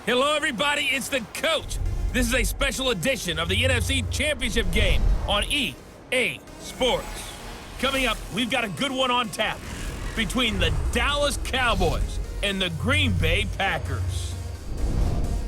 Hello, everybody. It's the coach. This is a special edition of the NFC Championship game on EA Sports. Coming up, we've got a good one on tap between the Dallas Cowboys and the Green Bay Packers.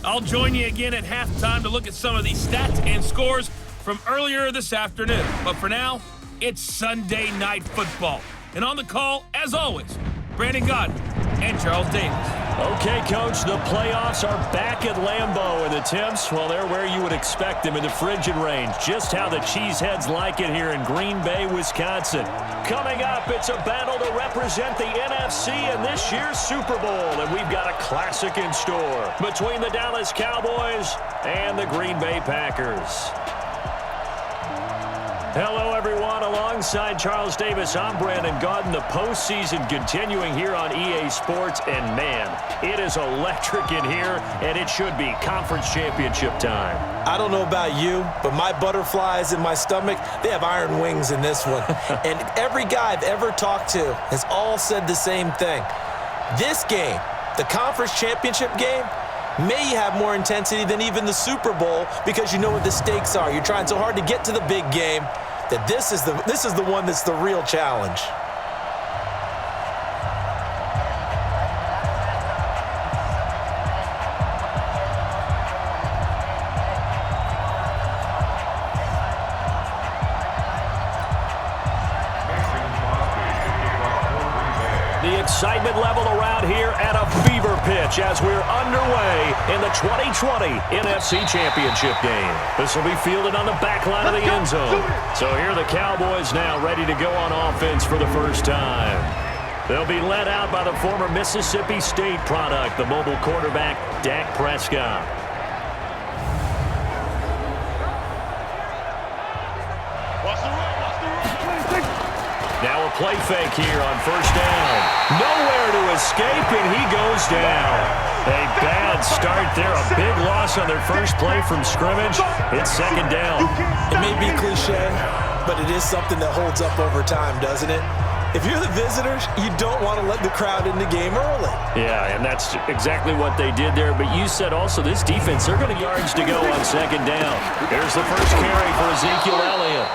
I'll join you again at halftime to look at some of these stats and scores from earlier this afternoon. But for now, it's Sunday Night Football. And on the call, as always, Brandon Godden and Charles Davis. Okay, Coach, the playoffs are back at Lambeau, and the temps, well, they're where you would expect them in the frigid range. Just how the Cheeseheads like it here in Green Bay, Wisconsin. Coming up, it's a battle to represent the NFC in this year's Super Bowl, and we've got a classic in store between the Dallas Cowboys and the Green Bay Packers. Hello, everyone. Alongside Charles Davis, I'm Brandon Godden. The postseason continuing here on EA Sports, and man, it is electric in here, and it should be conference championship time. I don't know about you, but my butterflies in my stomach, they have iron wings in this one. And every guy I've ever talked to has all said the same thing. This game, the conference championship game, may have more intensity than even the Super Bowl because you know what the stakes are. You're trying so hard to get to the big game that this is the one that's the real challenge. The excitement level around here at a fever pitch as we're underway in the 2020 NFC Championship game. This will be fielded on the back line of the end zone. So here are the Cowboys now ready to go on offense for the first time. They'll be led out by the former Mississippi State product, the mobile quarterback, Dak Prescott. Now a play fake here on first down. Nowhere to escape, and he goes down. A bad start there. A big loss on their first play from scrimmage. It's second down. It may be cliche, but it is something that holds up over time, doesn't it? If you're the visitors, you don't want to let the crowd in the game early. Yeah, and that's exactly what they did there. But you said also this defense, they're going to yards to go on second down. Here's the first carry for Ezekiel Elliott.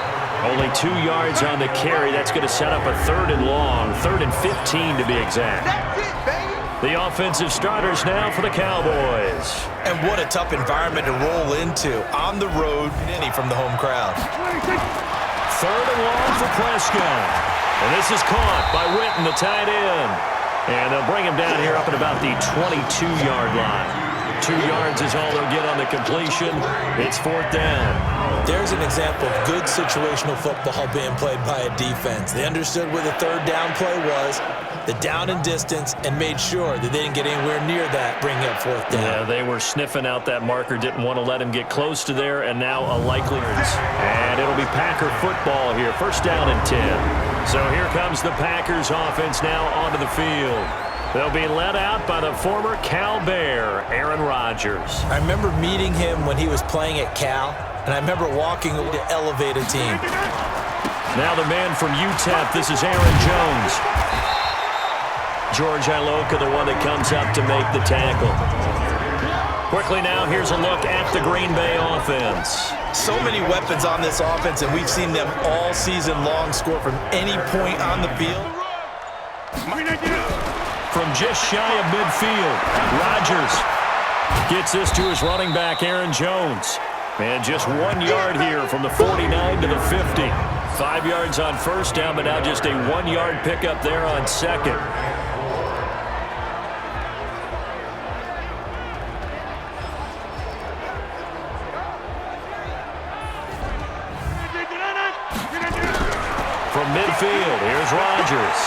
Only 2 yards on the carry. That's going to set up a third and long, 3rd and 15 to be exact. The offensive starters now for the Cowboys. And what a tough environment to roll into on the road, any from the home crowd. 3rd and long for Prescott. And this is caught by Witten, the tight end. And they'll bring him down here up at about the 22-yard line. 2 yards is all they'll get on the completion. It's 4th down. There's an example of good situational football being played by a defense. They understood where the 3rd down play was, the down and distance, and made sure that they didn't get anywhere near that, bringing up 4th down. Yeah, they were sniffing out that marker, didn't want to let him get close to there, and now a likely. And it'll be Packer football here, 1st down and 10. So here comes the Packers offense now onto the field. They'll be led out by the former Cal Bear, Aaron Rodgers. I remember meeting him when he was playing at Cal, and I remember walking over to elevate a team. Now the man from UTEP, this is Aaron Jones. George Iloka, the one that comes up to make the tackle. Quickly now, here's a look at the Green Bay offense. So many weapons on this offense, and we've seen them all season long score from any point on the field. From just shy of midfield, Rodgers gets this to his running back, Aaron Jones. And just 1 yard here from the 49 to the 50. 5 yards on first down, but now just a 1 yard pickup there on second. From midfield, here's Rodgers.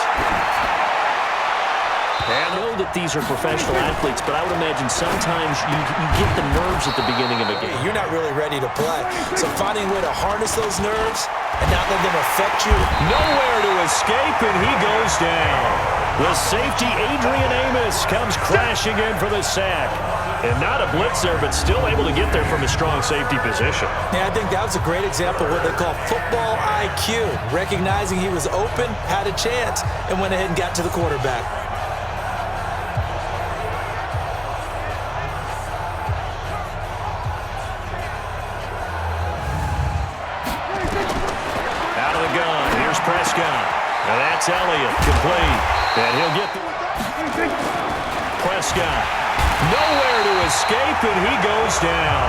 I know that these are professional athletes, but I would imagine sometimes you get the nerves at the beginning of a game. You're not really ready to play. So finding a way to harness those nerves and not let them affect you. Nowhere to escape, and he goes down. The safety, Adrian Amos, comes crashing in for the sack. And not a blitzer, but still able to get there from a strong safety position. Yeah, I think that was a great example of what they call football IQ. Recognizing he was open, had a chance, and went ahead and got to the quarterback. gun. Here's Prescott. And that's Elliott, complete. And he'll get the... Prescott. Nowhere to escape, and he goes down.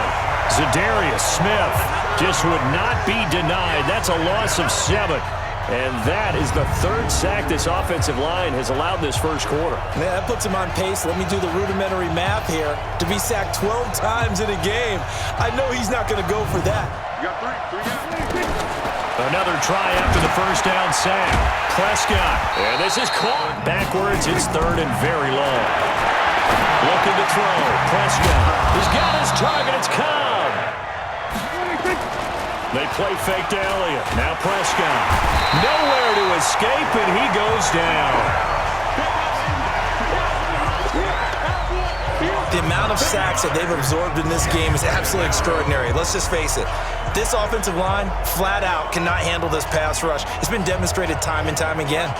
Zadarius Smith just would not be denied. That's a loss of 7. And that is the 3rd sack this offensive line has allowed this first quarter. Man, that puts him on pace. Let me do the rudimentary math here. To be sacked 12 times in a game, I know he's not going to go for that. You got 3. Another try after the first down sack. Prescott. And this is caught. Backwards, it's 3rd and very low. Looking to throw. Prescott. He's got his target. It's Cobb. They play fake to Elliott. Now Prescott. Nowhere to escape, and he goes down. The amount of sacks that they've absorbed in this game is absolutely extraordinary. Let's just face it. This offensive line, flat out, cannot handle this pass rush. It's been demonstrated time and time again.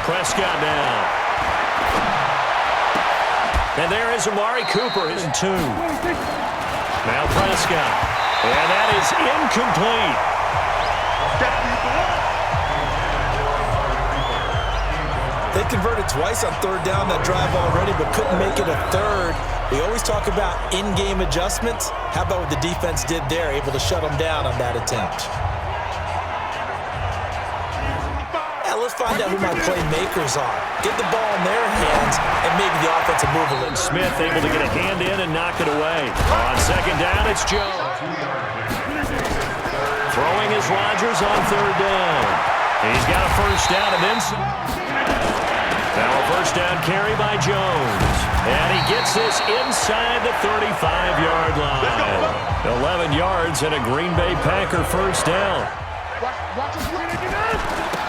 Prescott now. And there is Amari Cooper, his 2. Now Prescott. And that is incomplete. They converted twice on 3rd down that drive already, but couldn't make it a 3rd. We always talk about in-game adjustments. How about what the defense did there, able to shut them down on that attempt? Let's find out who my playmakers are. Get the ball in their hands and maybe the offensive move a little. Smith able to get a hand in and knock it away. On 2nd down, it's Jones. Throwing is Rodgers on 3rd down. He's got a first down and then some. Now a first down carry by Jones. And he gets this inside the 35-yard line. 11 yards and a Green Bay Packer first down.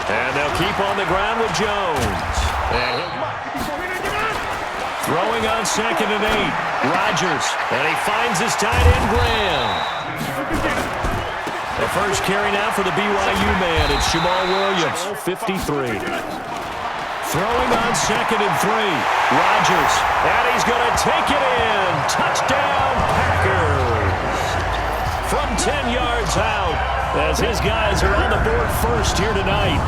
And they'll keep on the ground with Jones. And throwing on 2nd and 8. Rodgers. And he finds his tight end, Graham. The first carry now for the BYU man. It's Jamal Williams, 53. Throwing on 2nd and 3. Rodgers. And he's going to take it in. Touchdown, Packers. From 10 yards out. As his guys are on the board first here tonight.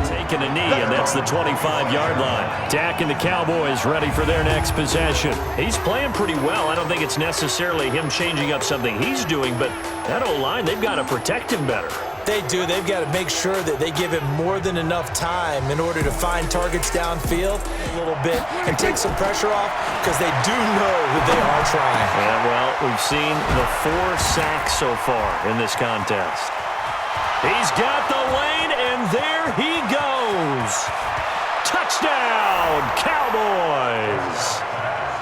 Taking a knee, and that's the 25-yard line. Dak and the Cowboys ready for their next possession. He's playing pretty well. I don't think it's necessarily him changing up something he's doing, but that O-line, they've got to protect him better. They do. They've got to make sure that they give him more than enough time in order to find targets downfield a little bit and take some pressure off because they do know that they are trying. Yeah, well, we've seen the 4 sacks so far in this contest. He's got the lane, and there he goes. Touchdown, Cowboys.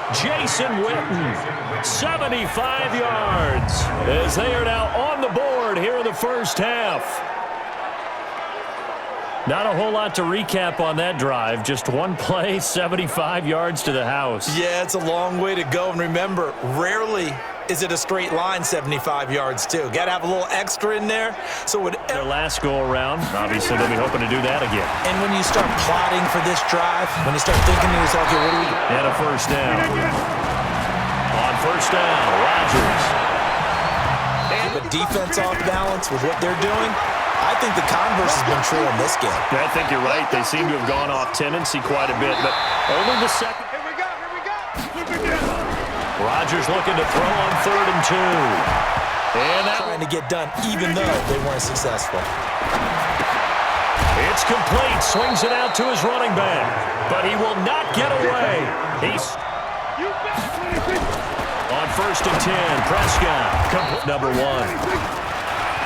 Jason Witten, 75 yards, as they are now on the board here in the first half. Not a whole lot to recap on that drive. Just one play, 75 yards to the house. Yeah, it's a long way to go. And remember, rarely is it a straight line 75 yards, too. Got to have a little extra in there. So their last go-around, obviously they'll be hoping to do that again. And when you start plotting for this drive, when you start thinking to yourself, okay, what do we do? And a first down. On first down, Rodgers. Keep a defense off balance with what they're doing. I think the converse has been true in this game. I think you're right. They seem to have gone off tendency quite a bit, but only the second. Here we go. Rodgers looking to throw on 3rd and 2. And that trying to get done even though they weren't successful. It's complete. Swings it out to his running back, but he will not get away. He's on 1st and 10. Prescott, number 1.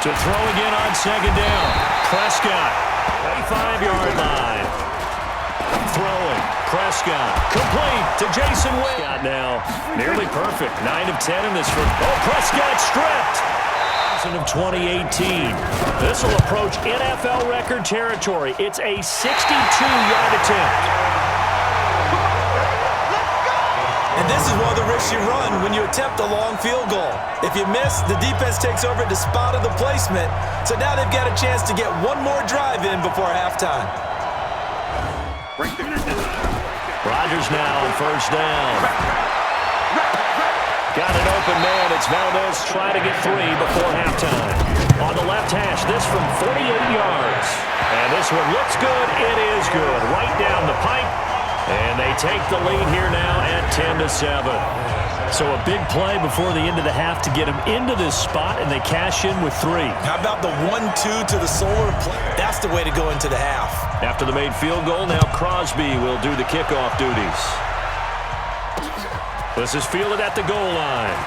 To throw again on 2nd down. Prescott, 25-yard line. Throwing. Prescott, complete to Jason Witten. Now, nearly perfect. 9 of 10 in this first. Oh, Prescott stripped. Of 2018. This will approach NFL record territory. It's a 62-yard attempt. And And this is one of the risks you run when you attempt a long field goal. If you miss, the defense takes over at the spot of the placement. So now they've got a chance to get one more drive in before halftime. Rodgers now on first down. Got an open man. It's Valdez trying to get 3 before halftime. On the left hash, this from 48 yards. And this one looks good. It is good. Right down the pipe. And they take the lead here now at 10-7. So a big play before the end of the half to get them into this spot, and they cash in with 3. How about the 1-2 to the solar play? That's the way to go into the half. After the made field goal, now Crosby will do the kickoff duties. This is fielded at the goal line.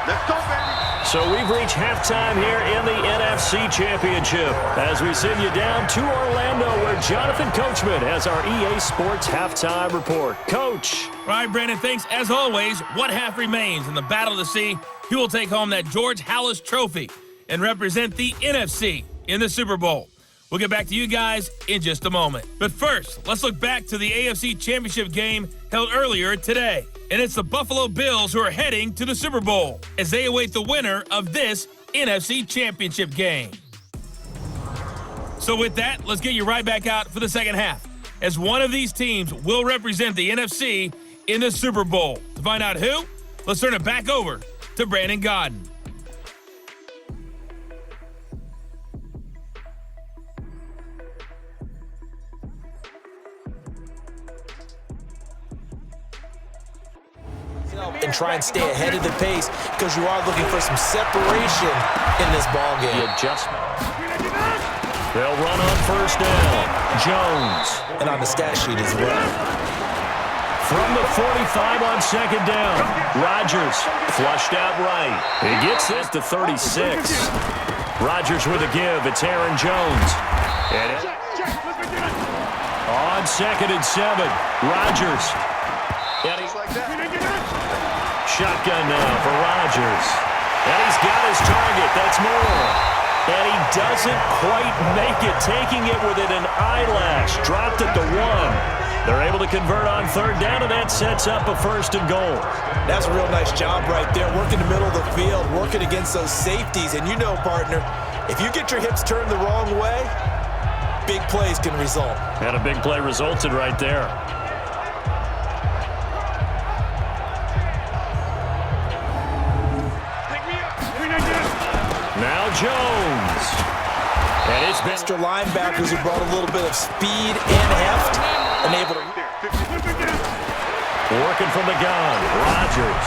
Let's go, baby. So we've reached halftime here in the NFC Championship as we send you down to Orlando where Jonathan Coachman has our EA Sports Halftime Report. Coach. All right, Brandon, thanks. As always, what half remains in the battle to see who will take home that George Halas trophy and represent the NFC in the Super Bowl. We'll get back to you guys in just a moment. But first, let's look back to the AFC Championship game held earlier today. And it's the Buffalo Bills who are heading to the Super Bowl as they await the winner of this NFC Championship game. So with that, let's get you right back out for the second half, as one of these teams will represent the NFC in the Super Bowl. To find out who, let's turn it back over to Brandon Godden. And try and stay ahead of the pace because you are looking for some separation in this ball game. The adjustment. They'll run on first down. Jones. And on the stat sheet as well. From the 45 on second down. Rodgers flushed out right. He gets this to 36. Rodgers with a give. It's Aaron Jones. And on 2nd and 7. Rodgers. Shotgun now for Rodgers. And he's got his target. That's more. And he doesn't quite make it, taking it within an eyelash. Dropped it to 1. They're able to convert on third down, and that sets up a 1st and goal. That's a real nice job right there, working the middle of the field, working against those safeties. And you know, partner, if you get your hips turned the wrong way, big plays can result. And a big play resulted right there. Now Jones. And it's been extra linebackers who brought a little bit of speed and heft and able to working from the gun. Rodgers.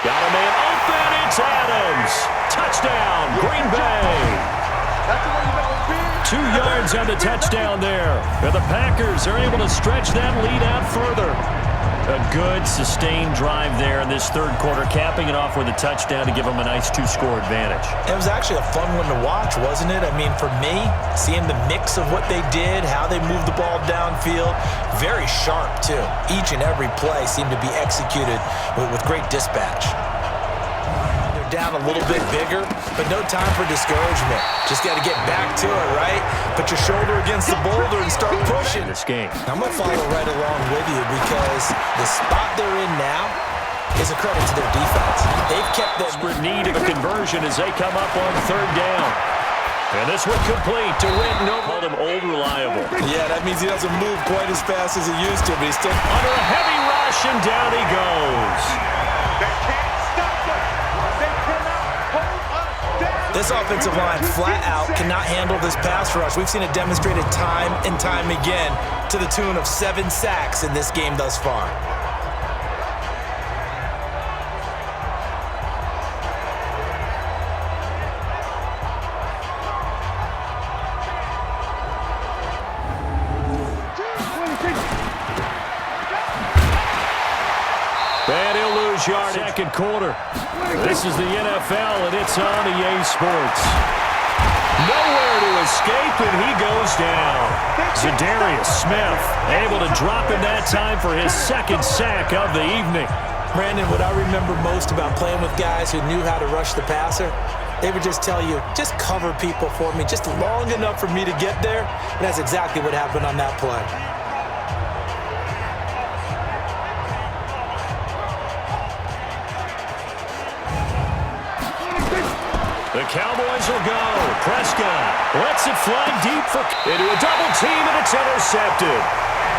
Got a man open. It's Adams. Touchdown, Green Bay. 2 yards on the touchdown there. And the Packers are able to stretch that lead out further. A good, sustained drive there in this third quarter, capping it off with a touchdown to give them a nice 2-score advantage. It was actually a fun one to watch, wasn't it? I mean, for me, seeing the mix of what they did, how they moved the ball downfield, very sharp, too. Each and every play seemed to be executed with great dispatch. Down a little bit bigger, but no time for discouragement. Just got to get back to it, right? Put your shoulder against the boulder and start pushing. This game. I'm going to follow right along with you because the spot they're in now is a credit to their defense. They've kept that desperate need of a conversion as they come up on third down. And this one complete to Witten. Called him old reliable. Yeah, that means he doesn't move quite as fast as he used to, but he's still under a heavy rush, and down he goes. This offensive line flat out cannot handle this pass rush. We've seen it demonstrated time and time again to the tune of 7 sacks in this game thus far. And he'll lose yardage. Second quarter. This is the NFL, and it's on EA Sports. Nowhere to escape, and he goes down. Zadarius Smith able to drop in that time for his 2nd sack of the evening. Brandon, what I remember most about playing with guys who knew how to rush the passer they would just tell you, just cover people for me, just long enough for me to get there. And that's exactly what happened on that play. The Cowboys will go. Prescott lets it fly deep into a double team, and it's intercepted.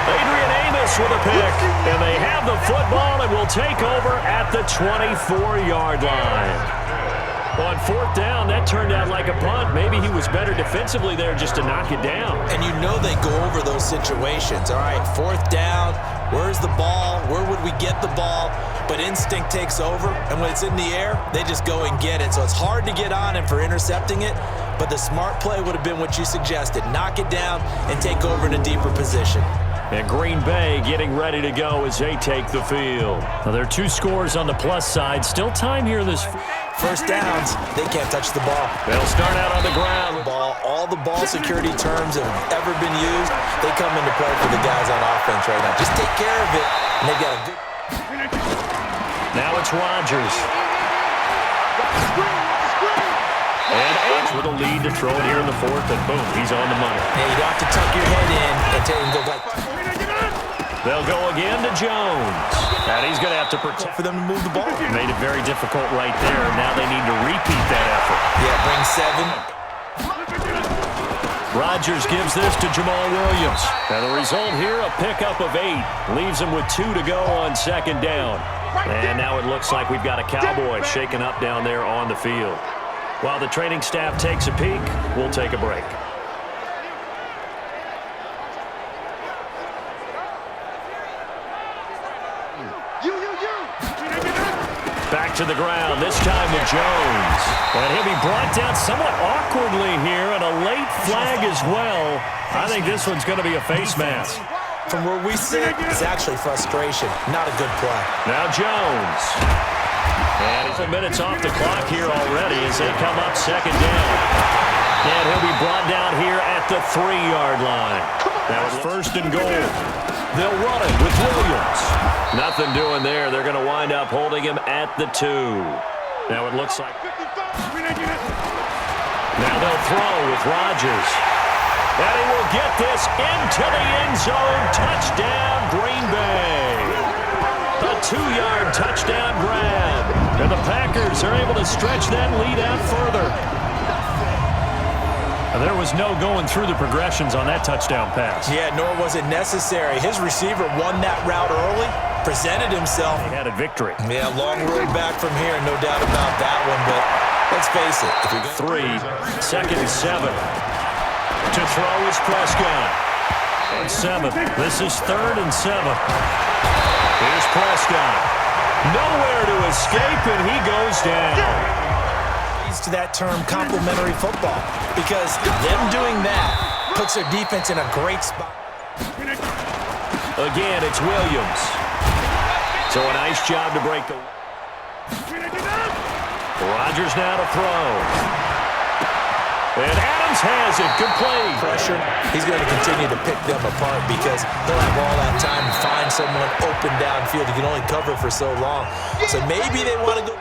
Adrian Amos with a pick, and they have the football and will take over at the 24-yard line. On fourth down, that turned out like a punt. Maybe he was better defensively there just to knock it down. And you know they go over those situations. All right, fourth down, where's the ball? Where would we get the ball? But instinct takes over, and when it's in the air, they just go and get it. So it's hard to get on him for intercepting it, but the smart play would have been what you suggested. Knock it down and take over in a deeper position. And Green Bay getting ready to go as they take the field. Well, there are 2 scores on the plus side. Still time here this first downs, they can't touch the ball. They'll start out on the ground. All the ball security terms that have ever been used, they come into play for the guys on offense right now. Just take care of it, and they've got a good... Now it's Rodgers. And Edge with a lead to throw it here in the fourth, and boom, he's on the money. Yeah, you don't have to tuck your head in and take and go back. They'll go again to Jones. And he's going to have to protect. For them to move the ball. Made it very difficult right there. Now they need to repeat that effort. Yeah, bring 7. Rodgers gives this to Jamal Williams. And the result here, a pickup of 8. Leaves him with 2 to go on second down. And now it looks like we've got a Cowboy shaken up down there on the field. While the training staff takes a peek, we'll take a break. Back to the ground, this time with Jones. And he'll be brought down somewhat awkwardly here, and a late flag as well. I think this one's going to be a face mask. From where we sit, it's actually frustration. Not a good play. Now Jones. And he's minutes off the clock here already as they come up second down. And he'll be brought down here at the 3-yard line. Now it's first and goal. They'll run it with Williams. Nothing doing there. They're going to wind up holding him at the 2. Now it looks like... Now they'll throw with Rodgers. And he will get this into the end zone. Touchdown, Green Bay. A 2-yard touchdown grab. And the Packers are able to stretch that lead out further. There was no going through the progressions on that touchdown pass. Yeah, nor was it necessary. His receiver won that route early, presented himself. He had a victory. Yeah, long road back from here, no doubt about that one. But let's face it. If we 3, second and 7. To throw is Prescott. And 7. This is 3rd and 7. Here's Prescott. Nowhere to escape, and he goes down. To that term complementary football, because them doing that puts their defense in a great spot. Again, it's Williams. So a nice job to break the... Rodgers now to throw. And Adams has it complete. Pressure. He's going to continue to pick them apart because he'll have all that time to find someone open downfield. He can only cover for so long. So maybe they want to go...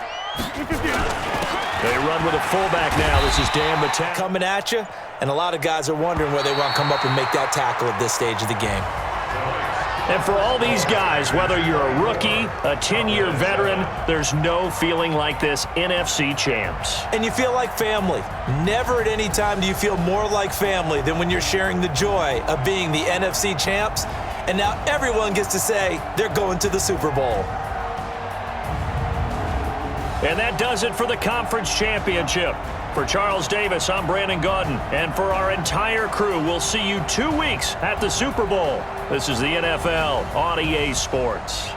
They run with a fullback now. This is Dan Mattek. Coming at you, and a lot of guys are wondering where they want to come up and make that tackle at this stage of the game. And for all these guys, whether you're a rookie, a 10-year veteran, there's no feeling like this NFC champs. And you feel like family. Never at any time do you feel more like family than when you're sharing the joy of being the NFC champs. And now everyone gets to say they're going to the Super Bowl. And that does it for the conference championship. For Charles Davis, I'm Brandon Gaudin. And for our entire crew, we'll see you 2 weeks at the Super Bowl. This is the NFL on EA Sports.